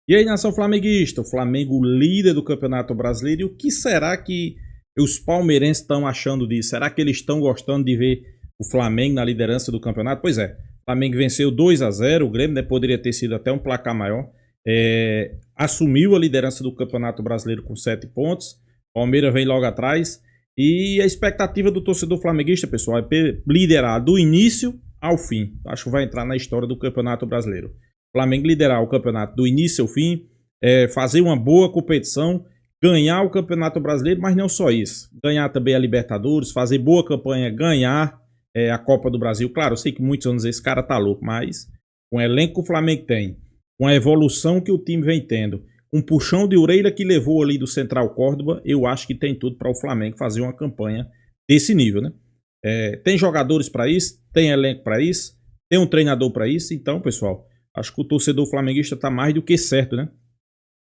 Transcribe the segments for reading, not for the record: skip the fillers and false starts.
E aí, nação flamenguista, o Flamengo líder do Campeonato Brasileiro, e o que será que os palmeirenses estão achando disso? Será que eles estão gostando de ver o Flamengo na liderança do campeonato? Pois é, o Flamengo venceu 2-0, o Grêmio, né, poderia ter sido até um placar maior, assumiu a liderança do Campeonato Brasileiro com 7 pontos, o Palmeiras vem logo atrás, e a expectativa do torcedor flamenguista, pessoal, é liderar do início ao fim. Acho que vai entrar na história do Campeonato Brasileiro. O Flamengo liderar o campeonato do início ao fim, fazer uma boa competição, ganhar o Campeonato Brasileiro, mas não só isso. Ganhar também a Libertadores, fazer boa campanha, ganhar a Copa do Brasil. Claro, eu sei que muitos anos esse cara tá louco, mas com o elenco que o Flamengo tem, com a evolução que o time vem tendo, um puxão de orelha que levou ali do Central Córdoba, eu acho que tem tudo para o Flamengo fazer uma campanha desse nível, né? Tem jogadores para isso, tem elenco para isso, tem um treinador para isso, então, pessoal, acho que o torcedor flamenguista está mais do que certo, né?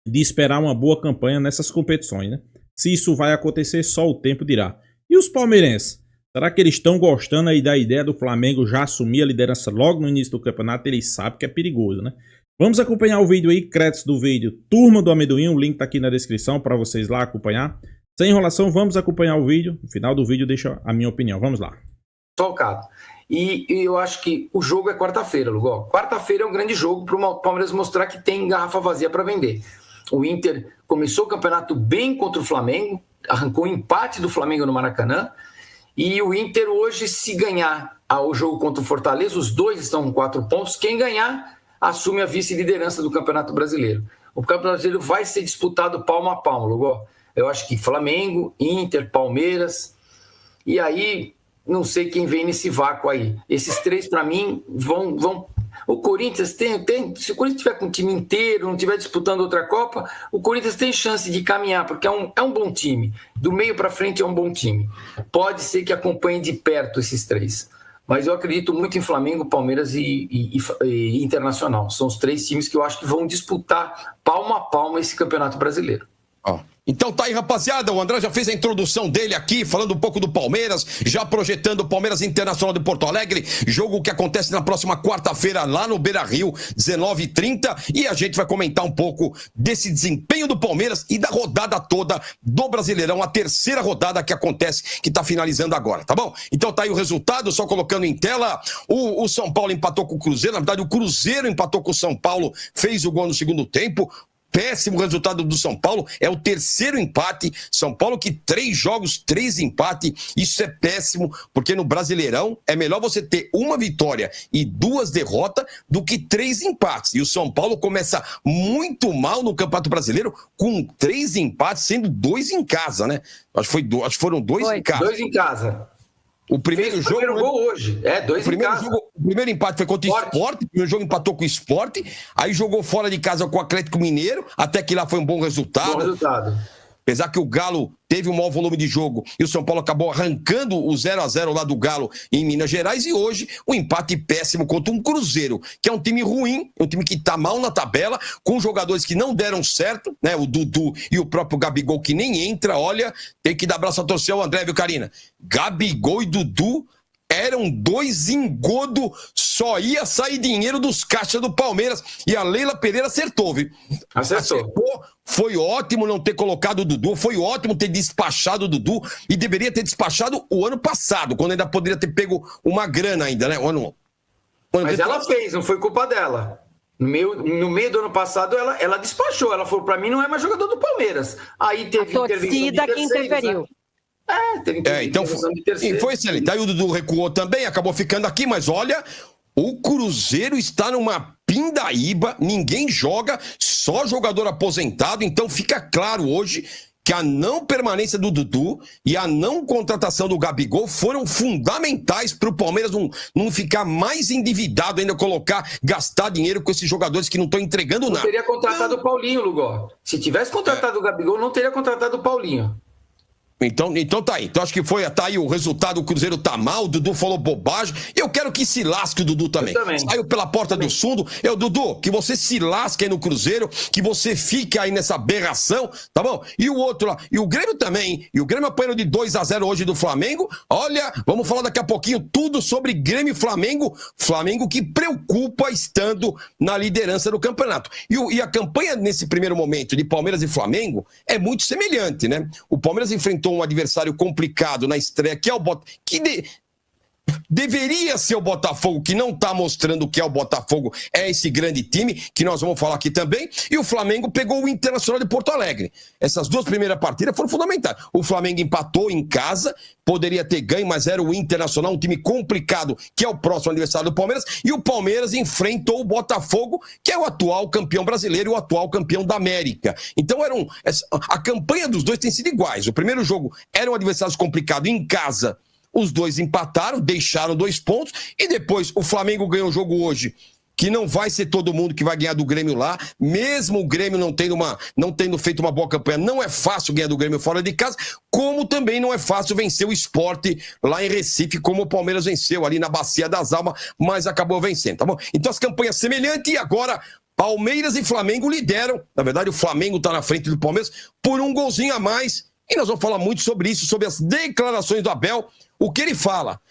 De esperar uma boa campanha nessas competições, né? Se isso vai acontecer, só o tempo dirá. E os palmeirenses? Será que eles estão gostando aí da ideia do Flamengo já assumir a liderança logo no início do campeonato? Eles sabem que é perigoso, né? Vamos acompanhar o vídeo aí, créditos do vídeo Turma do Amendoim, o link tá aqui na descrição para vocês lá acompanhar. Sem enrolação, vamos acompanhar o vídeo. No final do vídeo deixa a minha opinião. Vamos lá. Tocado. E eu acho que o jogo é quarta-feira, Lugol. Quarta-feira é um grande jogo para o Palmeiras mostrar que tem garrafa vazia para vender. O Inter começou o campeonato bem contra o Flamengo, arrancou o empate do Flamengo no Maracanã, e o Inter hoje, se ganhar o jogo contra o Fortaleza, os dois estão com 4 pontos, quem ganhar assume a vice-liderança do Campeonato Brasileiro. O Campeonato Brasileiro vai ser disputado palmo a palmo, Lugol. Eu acho que Flamengo, Inter, Palmeiras, e aí não sei quem vem nesse vácuo aí. Esses três, para mim, vão... O Corinthians se o Corinthians estiver com o time inteiro, não estiver disputando outra Copa, o Corinthians tem chance de caminhar, porque é um bom time. Do meio para frente é um bom time. Pode ser que acompanhe de perto esses três. Mas eu acredito muito em Flamengo, Palmeiras e Internacional. São os 3 times que eu acho que vão disputar palmo a palmo esse Campeonato Brasileiro. Então tá aí, rapaziada, o André já fez a introdução dele aqui, falando um pouco do Palmeiras, já projetando o Palmeiras Internacional de Porto Alegre, jogo que acontece na próxima quarta-feira lá no Beira-Rio, 19h30, e a gente vai comentar um pouco desse desempenho do Palmeiras e da rodada toda do Brasileirão, a terceira rodada que acontece, que tá finalizando agora, tá bom? Então tá aí o resultado, só colocando em tela, o São Paulo empatou com o Cruzeiro, na verdade o Cruzeiro empatou com o São Paulo, fez o gol no segundo tempo. Péssimo resultado do São Paulo, é o terceiro empate. São Paulo que 3 jogos, 3 empates, isso é péssimo, porque no Brasileirão é melhor você ter uma vitória e 2 derrotas do que 3 empates. E o São Paulo começa muito mal no Campeonato Brasileiro com 3 empates, sendo 2 em casa, né? Acho que foram 2 em casa. 2 em casa. O primeiro jogo. O gol hoje. 2 em casa. O primeiro empate foi contra o Sport. O primeiro jogo empatou com o Sport. Aí jogou fora de casa com o Atlético Mineiro. Até que lá foi um bom resultado. Bom resultado. Apesar que o Galo teve um maior volume de jogo e o São Paulo acabou arrancando o 0-0 lá do Galo em Minas Gerais. E hoje, um empate péssimo contra um Cruzeiro, que é um time ruim, um time que tá mal na tabela, com jogadores que não deram certo, né? O Dudu e o próprio Gabigol, que nem entra. Olha, tem que dar abraço a torcer ao André, viu, Karina? Gabigol e Dudu eram 2 engodo, só ia sair dinheiro dos caixas do Palmeiras. E a Leila Pereira acertou, viu? Acertou. Foi ótimo não ter colocado o Dudu, foi ótimo ter despachado o Dudu, e deveria ter despachado o ano passado, quando ainda poderia ter pego uma grana ainda, né? Mas ela fez, não foi culpa dela. No meio do ano passado, ela despachou. Ela falou, pra mim, não é mais jogador do Palmeiras. Aí teve a torcida que interferiu. Né? Teve intervenção de terceiro. E foi excelente. Aí o Dudu recuou também, acabou ficando aqui, mas olha, o Cruzeiro está numa pindaíba, ninguém joga, só jogador aposentado, então fica claro hoje que a não permanência do Dudu e a não contratação do Gabigol foram fundamentais para o Palmeiras não ficar mais endividado, ainda gastar dinheiro com esses jogadores que não estão entregando nada. Não teria contratado o Paulinho, Lugol. Se tivesse contratado o Gabigol, não teria contratado o Paulinho. Então tá aí. Então acho que tá aí o resultado. O Cruzeiro tá mal. O Dudu falou bobagem. Eu quero que se lasque o Dudu também. Saiu pela porta do fundo. Dudu, que você se lasque aí no Cruzeiro. Que você fique aí nessa aberração. Tá bom? E o outro lá. E o Grêmio também. E o Grêmio apanhando de 2-0 hoje do Flamengo. Olha, vamos falar daqui a pouquinho tudo sobre Grêmio e Flamengo. Flamengo que preocupa estando na liderança do campeonato. E a campanha nesse primeiro momento de Palmeiras e Flamengo é muito semelhante, né? O Palmeiras enfrentou um adversário complicado na estreia, que é o deveria ser o Botafogo, que não está mostrando que é o Botafogo, é esse grande time, que nós vamos falar aqui também, e o Flamengo pegou o Internacional de Porto Alegre. Essas duas primeiras partidas foram fundamentais. O Flamengo empatou em casa, poderia ter ganho, mas era o Internacional, um time complicado, que é o próximo adversário do Palmeiras, e o Palmeiras enfrentou o Botafogo, que é o atual campeão brasileiro e o atual campeão da América. Então a campanha dos dois tem sido iguais. O primeiro jogo era um adversário complicado em casa. Os dois empataram, deixaram 2 pontos, e depois o Flamengo ganhou o jogo hoje, que não vai ser todo mundo que vai ganhar do Grêmio lá, mesmo o Grêmio não tendo feito uma boa campanha, não é fácil ganhar do Grêmio fora de casa, como também não é fácil vencer o Sport lá em Recife, como o Palmeiras venceu ali na Bacia das Almas, mas acabou vencendo, tá bom? Então as campanhas semelhantes, e agora Palmeiras e Flamengo lideram, na verdade o Flamengo está na frente do Palmeiras por um golzinho a mais, e nós vamos falar muito sobre isso, sobre as declarações do Abel. O que ele fala?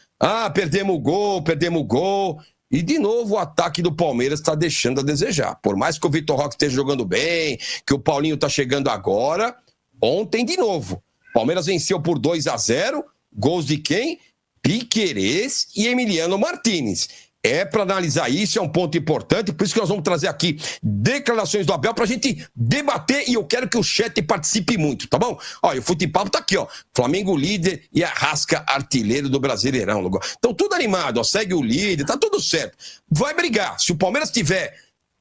Perdemos o gol. E, de novo, o ataque do Palmeiras está deixando a desejar. Por mais que o Vitor Roque esteja jogando bem, que o Paulinho está chegando agora, ontem, de novo, Palmeiras venceu por 2-0, gols de quem? Piquerez e Emiliano Martínez. É para analisar isso, é um ponto importante, por isso que nós vamos trazer aqui declarações do Abel pra gente debater, e eu quero que o chat participe muito, tá bom? Olha, o Futepapo tá aqui, ó, Flamengo líder e Arrasca artilheiro do Brasileirão. Então tudo animado, ó, segue o líder, tá tudo certo. Vai brigar, se o Palmeiras estiver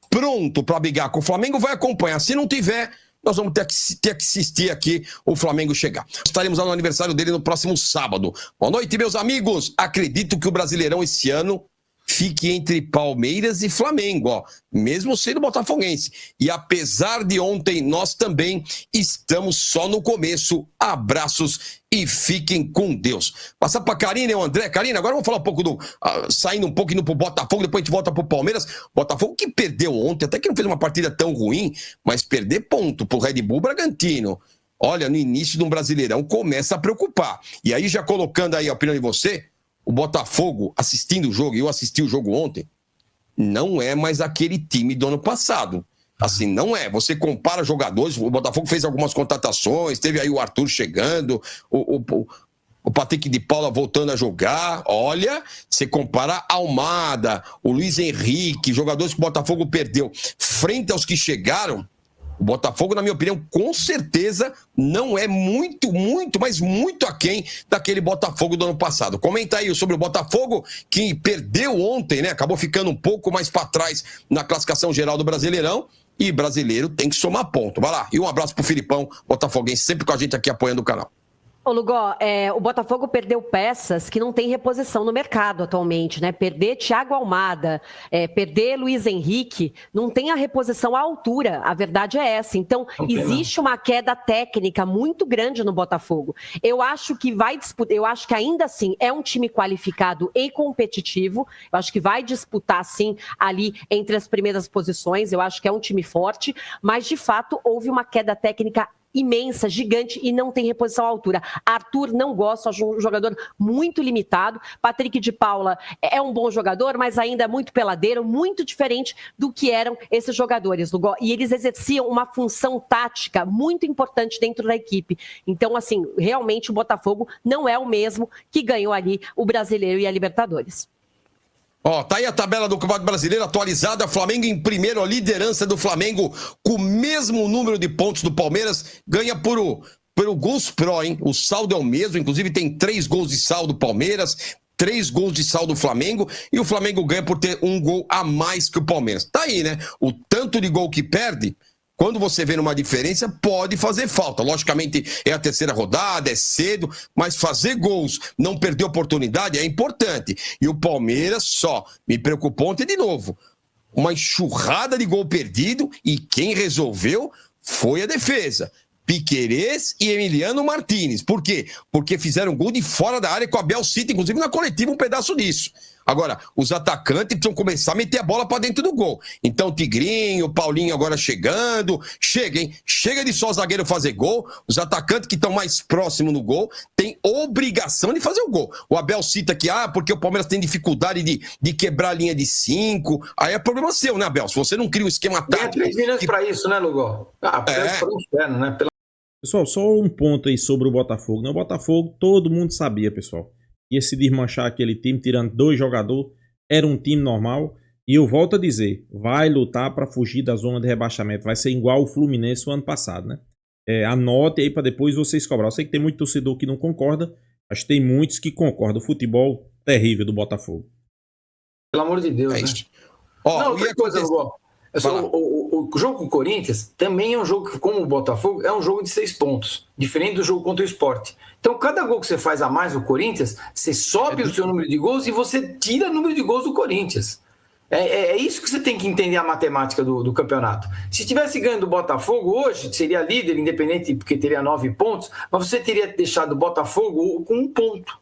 pronto para brigar com o Flamengo, vai acompanhar, se não tiver, nós vamos ter que assistir aqui o Flamengo chegar. Estaremos lá no aniversário dele no próximo sábado. Boa noite, meus amigos, acredito que o Brasileirão esse ano fique entre Palmeiras e Flamengo, ó, mesmo sendo botafoguense. E apesar de ontem, nós também estamos só no começo. Abraços e fiquem com Deus. Passar para a Karina e o André. Karina, agora vamos falar um pouco saindo um pouco, indo pro Botafogo, depois a gente volta pro Palmeiras. Botafogo que perdeu ontem, até que não fez uma partida tão ruim, mas perder ponto pro Red Bull Bragantino. Olha, no início de um Brasileirão começa a preocupar. E aí, já colocando aí a opinião de você, o Botafogo, assistindo o jogo, e eu assisti o jogo ontem, não é mais aquele time do ano passado. Assim, não é. Você compara jogadores, o Botafogo fez algumas contratações, teve aí o Arthur chegando, o Patrick de Paula voltando a jogar. Olha, você compara Almada, o Luiz Henrique, jogadores que o Botafogo perdeu, frente aos que chegaram, o Botafogo, na minha opinião, com certeza não é muito, mas muito aquém daquele Botafogo do ano passado. Comenta aí sobre o Botafogo, que perdeu ontem, né? Acabou ficando um pouco mais para trás na classificação geral do Brasileirão. E brasileiro tem que somar ponto. Vai lá. E um abraço pro Filipão, botafoguense, sempre com a gente aqui apoiando o canal. Ô, Lugó, o Botafogo perdeu peças que não tem reposição no mercado atualmente, né? Perder Thiago Almada, perder Luiz Henrique, não tem a reposição à altura, a verdade é essa. Então, existe uma queda técnica muito grande no Botafogo. Eu acho que vai disputar, eu acho que ainda assim é um time qualificado e competitivo, eu acho que vai disputar, sim, ali entre as primeiras posições, eu acho que é um time forte, mas, de fato, houve uma queda técnica imensa, gigante, e não tem reposição à altura. Arthur não gosta, é um jogador muito limitado. Patrick de Paula é um bom jogador, mas ainda muito peladeiro, muito diferente do que eram esses jogadores, Lugó. E eles exerciam uma função tática muito importante dentro da equipe. Então, assim, realmente o Botafogo não é o mesmo que ganhou ali o Brasileiro e a Libertadores. Ó, tá aí a tabela do Campeonato Brasileiro atualizada, Flamengo em primeiro, a liderança do Flamengo com o mesmo número de pontos do Palmeiras, ganha pelo gols pro, hein? O saldo é o mesmo, inclusive tem 3 gols de saldo Palmeiras, 3 gols de saldo Flamengo, e o Flamengo ganha por ter 1 gol a mais que o Palmeiras. Tá aí, né? O tanto de gol que perde, quando você vê numa diferença, pode fazer falta. Logicamente, é a terceira rodada, é cedo, mas fazer gols, não perder oportunidade é importante. E o Palmeiras só me preocupou ontem de novo. Uma enxurrada de gol perdido, e quem resolveu foi a defesa. Piquerez e Emiliano Martinez. Por quê? Porque fizeram gol de fora da área, com o Abel cita, inclusive na coletiva, um pedaço disso. Agora, os atacantes precisam começar a meter a bola para dentro do gol. Então, Tigrinho, Paulinho agora chegando. Chega, hein? Chega de só o zagueiro fazer gol. Os atacantes que estão mais próximos no gol têm obrigação de fazer o gol. O Abel cita que, porque o Palmeiras tem dificuldade de quebrar a linha de 5. Aí é problema seu, né, Abel? Se você não cria um esquema tático... Tem 3 minutos para isso, né, Lugol? Para o inferno, né? Pessoal, só um ponto aí sobre o Botafogo. No Botafogo, todo mundo sabia, pessoal. Ia se desmanchar aquele time, tirando 2 jogadores. Era um time normal. E eu volto a dizer, vai lutar para fugir da zona de rebaixamento. Vai ser igual o Fluminense o ano passado, né? Anote aí para depois vocês cobrar. Eu sei que tem muito torcedor que não concorda, mas tem muitos que concordam. O futebol terrível do Botafogo. Pelo amor de Deus, né? Não, outra coisa, Lugol. O jogo com o Corinthians também é um jogo que, como o Botafogo, é um jogo de 6 pontos, diferente do jogo contra o Sport. Então, cada gol que você faz a mais no Corinthians, você sobe o seu número de gols e você tira o número de gols do Corinthians. É isso que você tem que entender a matemática do campeonato. Se tivesse ganho do Botafogo hoje, seria líder, independente, porque teria 9 pontos, mas você teria deixado o Botafogo com 1 ponto.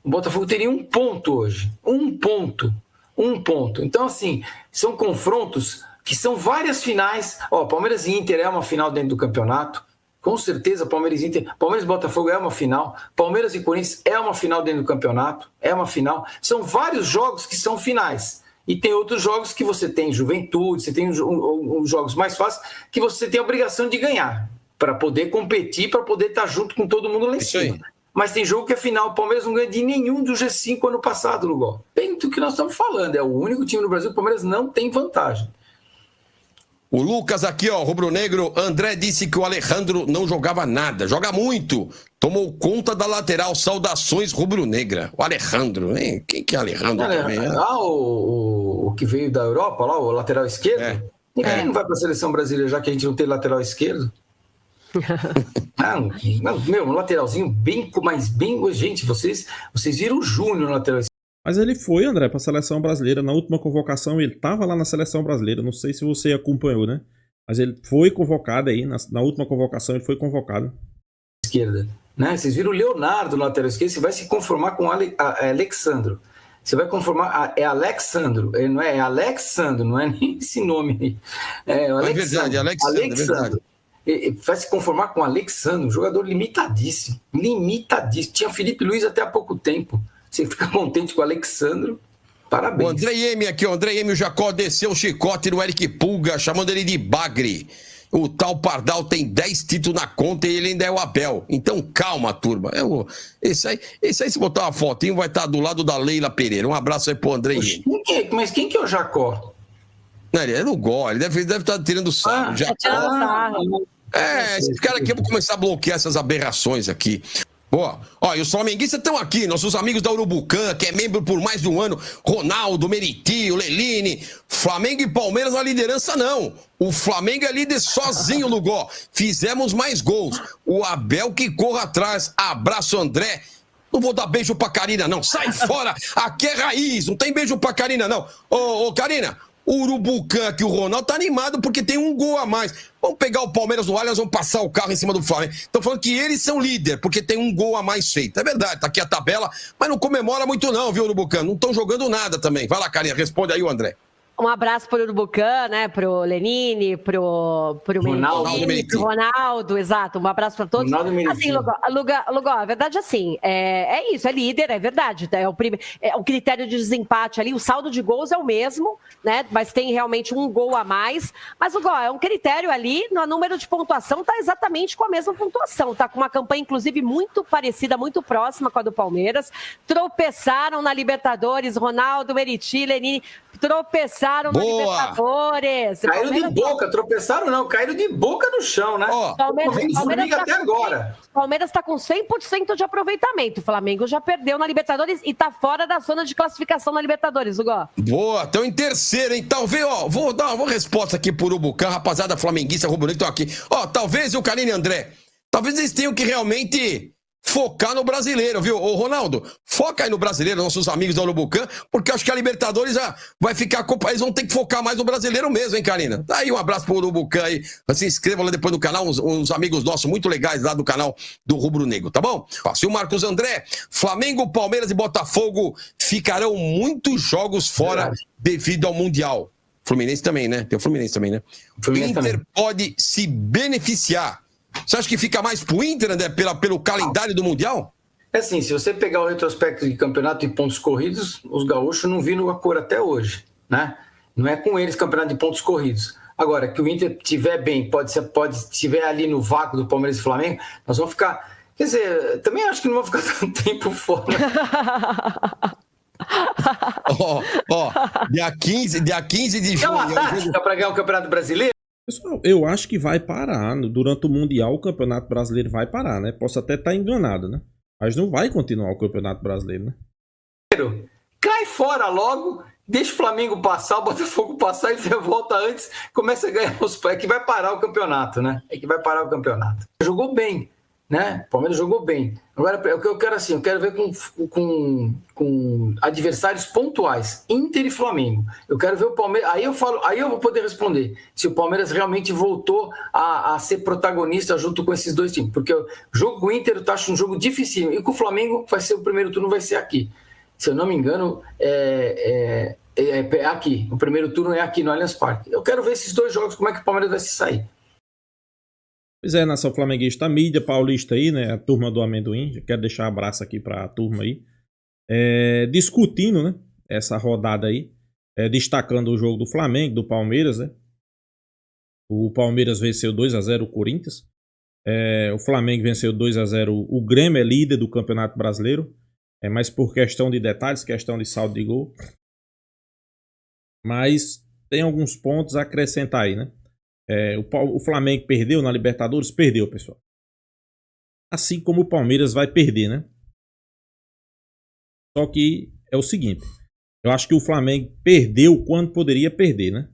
O Botafogo teria 1 ponto hoje. 1 ponto. 1 ponto. Então, assim, são confrontos que são várias finais. Palmeiras e Inter é uma final dentro do campeonato. Com certeza, Palmeiras e Inter. Palmeiras e Botafogo é uma final. Palmeiras e Corinthians é uma final dentro do campeonato. É uma final. São vários jogos que são finais. E tem outros jogos que você tem Juventude, você tem os jogos mais fáceis que você tem a obrigação de ganhar para poder competir, para poder estar junto com todo mundo lá em cima. Mas tem jogo que é final. O Palmeiras não ganha de nenhum do G5 ano passado, Lugol. Bem do que nós estamos falando. É o único time no Brasil que o Palmeiras não tem vantagem. O Lucas aqui, rubro-negro. André disse que o Alejandro não jogava nada. Joga muito. Tomou conta da lateral. Saudações rubro-negra. O Alejandro, hein? Quem que é Alejandro também? O que veio da Europa, lá, o lateral esquerdo. Ninguém não vai para a seleção brasileira, já que a gente não tem lateral esquerdo. Um lateralzinho bem. Gente, vocês viram o Júnior no lateral esquerdo. Mas ele foi, André, para a seleção brasileira. Na última convocação, ele estava lá na seleção brasileira. Não sei se você acompanhou, né? Mas ele foi convocado aí. Na última convocação, ele foi convocado. Esquerda, né? Vocês viram o Leonardo no lateral esquerdo. Você vai se conformar com Alexandro. Você vai conformar. É Alexandro. Não é Alexandro, não é nem esse nome. É verdade, Alexandro. É verdade. Vai se conformar com o Alexandro, um jogador limitadíssimo. Limitadíssimo. Tinha Felipe Luiz até há pouco tempo. Você fica contente com o Alexandro? Parabéns. O André Ieme aqui, o André Ieme, o Jacó desceu o chicote no Eric Pulga, chamando ele de bagre. O tal Pardal tem 10 títulos na conta e ele ainda é o Abel. Então calma, turma. Esse aí, se botar uma fotinho, vai estar do lado da Leila Pereira. Um abraço aí pro André Ieme. Mas quem que é o Jacó? Não, ele é no gol, ele deve estar tirando sarro. Esse cara aqui, eu vou começar a bloquear essas aberrações aqui. Boa. E os flamenguistas estão aqui, nossos amigos da Urubucan, que é membro por mais de um ano, Ronaldo, Meriti, o Leline. Flamengo e Palmeiras na liderança, não. O Flamengo é líder sozinho, Lugol. Fizemos mais gols. O Abel que corra atrás. Abraço, André. Não vou dar beijo pra Karina, não. Sai fora. Aqui é raiz. Não tem beijo pra Karina, não. Ô, Karina, o Urubucan aqui, o Ronaldo, tá animado porque tem um gol a mais. Vamos pegar o Palmeiras no Allianz, vamos passar o carro em cima do Flamengo. Estão falando que eles são líder, porque tem um gol a mais feito. É verdade, tá aqui a tabela, mas não comemora muito não, viu, Urubucan? Não estão jogando nada também. Vai lá, Karina, responde aí o André. Um abraço pro Urubucan, né? Pro Lenine, pro Ronaldo, exato. Um abraço para todos. Assim, Lugol, a verdade é assim, é isso, é líder, é verdade. É o critério de desempate ali, o saldo de gols é o mesmo, né? Mas tem realmente um gol a mais. Mas, Lugol, é um critério ali, no número de pontuação, tá exatamente com a mesma pontuação. Tá com uma campanha, inclusive, muito parecida, muito próxima com a do Palmeiras. Tropeçaram na Libertadores, Ronaldo, Meriti, Lenine, tropeçaram na Libertadores. Caíram de boca, tropeçaram não, caíram de boca no chão, né? Palmeiras até agora. Palmeiras está com 100% de aproveitamento. O Flamengo já perdeu na Libertadores e está fora da zona de classificação na Libertadores, Hugo. Boa, estão em terceiro, hein? Talvez, vou dar uma resposta aqui pro Urubucan, rapaziada flamenguista, rubro-negro, estão aqui. Talvez o Karine e André, talvez eles tenham que realmente focar no brasileiro, viu? Ô, Ronaldo, foca aí no brasileiro, nossos amigos da Urubucan, porque eu acho que a Libertadores já vai ficar... Eles vão ter que focar mais no brasileiro mesmo, hein, Karina? Daí um abraço pro Urubucan aí. Se inscrevam lá depois no canal, uns amigos nossos muito legais lá do canal do Rubro Negro, tá bom? E o Marcos André, Flamengo, Palmeiras e Botafogo ficarão muitos jogos fora devido ao Mundial. Fluminense também, né? Tem o Fluminense também, né? O Inter pode se beneficiar. Você acha que fica mais pro Inter, André, pelo calendário do Mundial? É assim, se você pegar o retrospecto de campeonato de pontos corridos, os gaúchos não viram a cor até hoje, né? Não é com eles campeonato de pontos corridos. Agora, que o Inter estiver bem, pode estiver ali no vácuo do Palmeiras e Flamengo, nós vamos ficar... Quer dizer, também acho que não vão ficar tanto tempo fora. Dia 15 de junho. É uma tática para ganhar o Campeonato Brasileiro? Pessoal, eu acho que vai parar. Durante o Mundial, o Campeonato Brasileiro vai parar, né? Posso até estar enganado, né? Mas não vai continuar o Campeonato Brasileiro, né? Cai fora logo, deixa o Flamengo passar, o Botafogo passar e volta antes, começa a ganhar os... É que vai parar o campeonato, né? É que vai parar o campeonato. Jogou bem, né? O Palmeiras jogou bem. Agora, o que eu quero assim, eu quero ver com adversários pontuais, Inter e Flamengo. Eu quero ver o Palmeiras. Aí eu vou poder responder se o Palmeiras realmente voltou a ser protagonista junto com esses dois times. Porque o jogo com o Inter eu acho um jogo difícil. E com o Flamengo vai ser o primeiro turno, vai ser aqui. Se eu não me engano, é aqui. O primeiro turno é aqui no Allianz Parque. Eu quero ver esses dois jogos, como é que o Palmeiras vai se sair. Pois é, nação flamenguista, a mídia paulista aí, né? A turma do amendoim. Já quero deixar um abraço aqui pra turma aí. Discutindo, né? Essa rodada aí. Destacando o jogo do Flamengo, do Palmeiras, né? O Palmeiras venceu 2-0 o Corinthians. O Flamengo venceu 2-0 o Grêmio, é líder do Campeonato Brasileiro. Mas por questão de detalhes, questão de saldo de gol. Mas tem alguns pontos a acrescentar aí, né? O Flamengo perdeu na Libertadores? Perdeu, pessoal. Assim como o Palmeiras vai perder, né? Só que é o seguinte. Eu acho que o Flamengo perdeu quando poderia perder, né?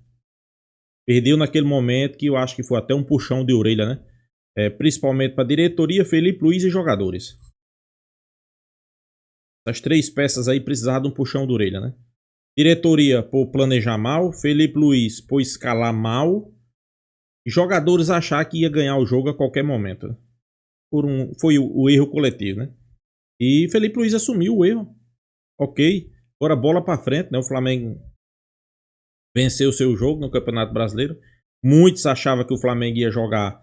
Perdeu naquele momento que eu acho que foi até um puxão de orelha, né? Principalmente para a diretoria, Felipe Luiz e jogadores. Essas três peças aí precisavam de um puxão de orelha, né? Diretoria por planejar mal, Felipe Luiz por escalar mal, e jogadores achar que ia ganhar o jogo a qualquer momento. Né? Foi o erro coletivo, né? E Felipe Luiz assumiu o erro. Ok, agora bola para frente, né? O Flamengo venceu o seu jogo no Campeonato Brasileiro. Muitos achavam que o Flamengo ia jogar,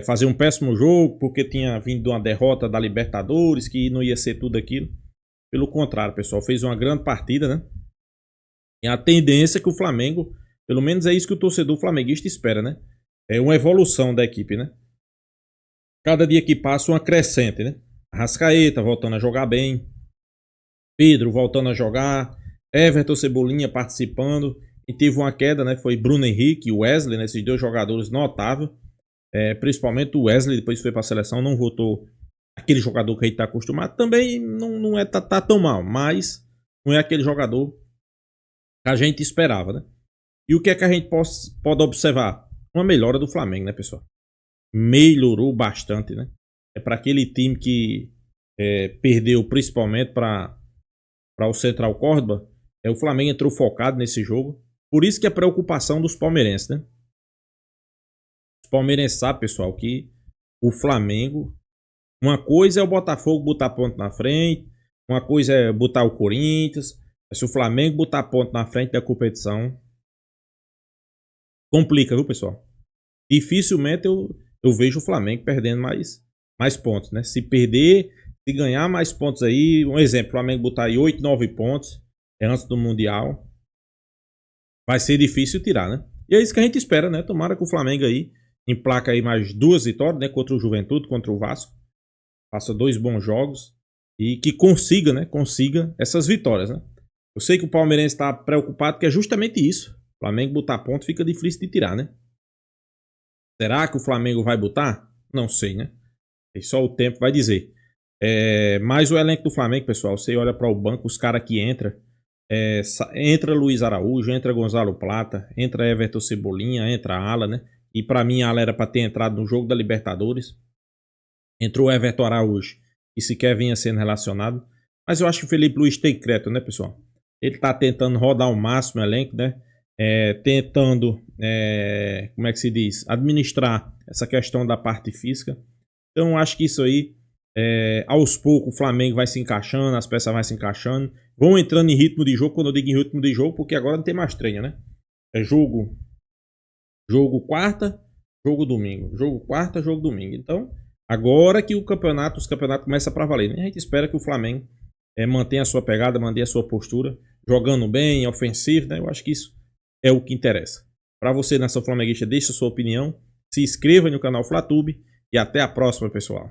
fazer um péssimo jogo, porque tinha vindo de uma derrota da Libertadores, que não ia ser tudo aquilo. Pelo contrário, pessoal, fez uma grande partida, né? E a tendência é que o Flamengo, pelo menos é isso que o torcedor flamenguista espera, né? É uma evolução da equipe, né? Cada dia que passa, uma crescente, né? Arrascaeta voltando a jogar bem. Pedro voltando a jogar. Everton, Cebolinha participando. E teve uma queda, né? Foi Bruno Henrique e Wesley, né? Esses dois jogadores notáveis. Principalmente o Wesley, depois foi para a seleção, não voltou aquele jogador que a gente está acostumado. Também não tá tão mal, mas não é aquele jogador que a gente esperava, né? E o que é que a gente pode observar? Uma melhora do Flamengo, né, pessoal? Melhorou bastante, né? Para aquele time que perdeu principalmente para o Central Córdoba, o Flamengo entrou focado nesse jogo. Por isso que a preocupação dos palmeirenses, né? Os palmeirenses sabem, pessoal, que o Flamengo... Uma coisa é o Botafogo botar ponto na frente, uma coisa é botar o Corinthians. Se o Flamengo botar ponto na frente da competição, complica, viu, pessoal? Dificilmente eu vejo o Flamengo perdendo mais pontos, né? Se perder, se ganhar mais pontos aí, um exemplo, o Flamengo botar aí 8, 9 pontos antes do Mundial, vai ser difícil tirar, né? E é isso que a gente espera, né? Tomara que o Flamengo aí emplaca aí mais 2 vitórias, né? Contra o Juventude, contra o Vasco. Faça 2 bons jogos e que consiga essas vitórias, né? Eu sei que o palmeirense está preocupado, que é justamente isso. O Flamengo botar ponto fica difícil de tirar, né? Será que o Flamengo vai botar? Não sei, né? E só o tempo vai dizer. Mas o elenco do Flamengo, pessoal, você olha para o banco, os caras que entram. Entra Luiz Araújo, entra Gonzalo Plata, entra Everton Cebolinha, entra Ala, né? E para mim a Ala era para ter entrado no jogo da Libertadores. Entrou Everton Araújo que sequer vinha sendo relacionado. Mas eu acho que o Felipe Luiz tem crédito, né, pessoal? Ele tá tentando rodar ao máximo o elenco, né? Tentando, como é que se diz? Administrar essa questão da parte física. Então, eu acho que isso aí, aos poucos, o Flamengo vai se encaixando, as peças vão se encaixando, vão entrando em ritmo de jogo. Quando eu digo em ritmo de jogo, porque agora não tem mais treino, né? É jogo quarta, jogo domingo. Jogo quarta, jogo domingo. Então, agora que os campeonatos começam para valer, né? A gente espera que o Flamengo mantenha a sua pegada, mantenha a sua postura, jogando bem, ofensivo, né? Eu acho que isso é o que interessa. Para você, nação flamenguista, deixe a sua opinião, se inscreva no canal Flatube e até a próxima, pessoal.